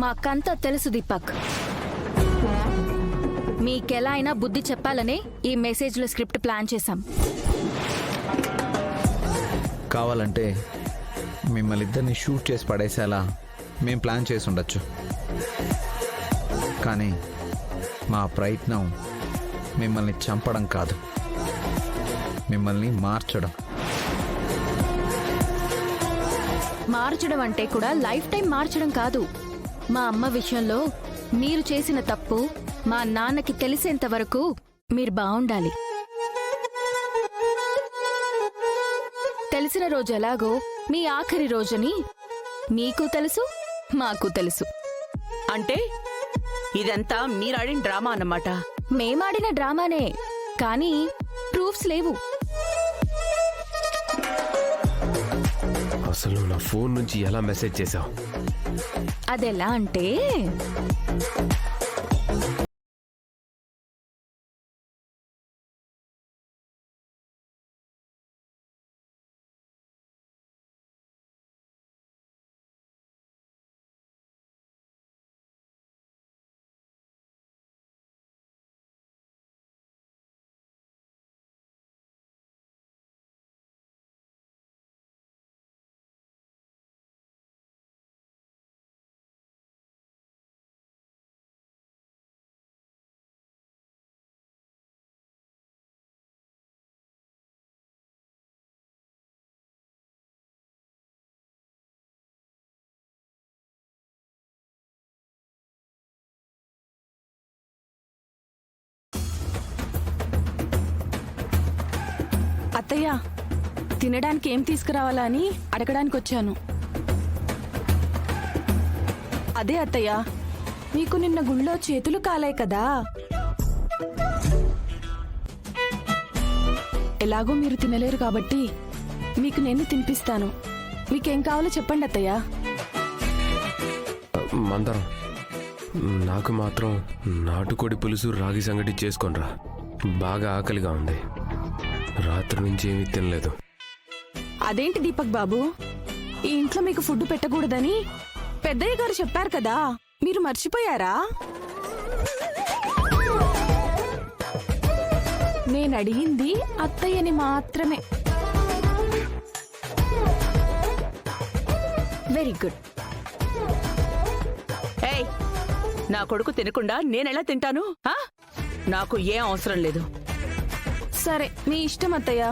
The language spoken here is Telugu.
మాకంతా తెలుసు దీపక్. మీకెలా అయినా బుద్ధి చెప్పాలనే ఈ మెసేజ్లో స్క్రిప్ట్ ప్లాన్ చేశాం. కావాలంటే మిమ్మల్ని ఇద్దరిని షూట్ చేసి పడేసేలా మేం ప్లాన్ చేసి ఉండొచ్చు. కానీ మా ప్రయత్నం మిమ్మల్ని చంపడం కాదు, మిమ్మల్ని మార్చడం. మార్చడం అంటే కూడా లైఫ్ టైం మార్చడం కాదు. మా అమ్మ విషయంలో మీరు చేసిన తప్పు మా నాన్నకి తెలిసేంత వరకు మీరు బావుండాలి. తెలిసిన రోజు ఎలాగో మీ ఆఖరి రోజని మీకు తెలుసు, మాకు తెలుసు. అంటే ఇదంతా మీరాడిన డ్రామా అన్నమాట. మేమాడిన డ్రామానే, కానీ ప్రూఫ్స్ లేవు. అసలు నా ఫోన్ నుంచి ఎలా మెసేజ్ చేశావు? అదెలా అంటే అత్తయ్య, తినడానికి ఏం తీసుకురావాలా అని అడగడానికి వచ్చాను. అదే అత్తయ్య, మీకు నిన్న గుళ్ళో చేతులు కాలాయి కదా, ఎలాగో మీరు తినలేరు కాబట్టి మీకు నేను తినిపిస్తాను. మీకేం కావాలో చెప్పండి అత్తయ్య. మందరం, నాకు మాత్రం నాటుకోడి పులుసు రాగి సంగటి చేసుకోనరా. బాగా ఆకలిగా ఉంది, రాత్రి నుంచి ఏమీ తినలేదు. అదేంటి దీపక్ బాబు, ఈ ఇంట్లో మీకు ఫుడ్ పెట్టకూడదని పెద్దయ్య గారు చెప్పారు కదా, మీరు మర్చిపోయారా? నేను అడిగింది అత్తయ్యని మాత్రమే. Very good. ఏయ్, నా కొడుకు తినకుండా నేనెలా తింటాను? నాకు ఏం అవసరం లేదు. సరే, మీ ఇష్టం అత్తయ్య.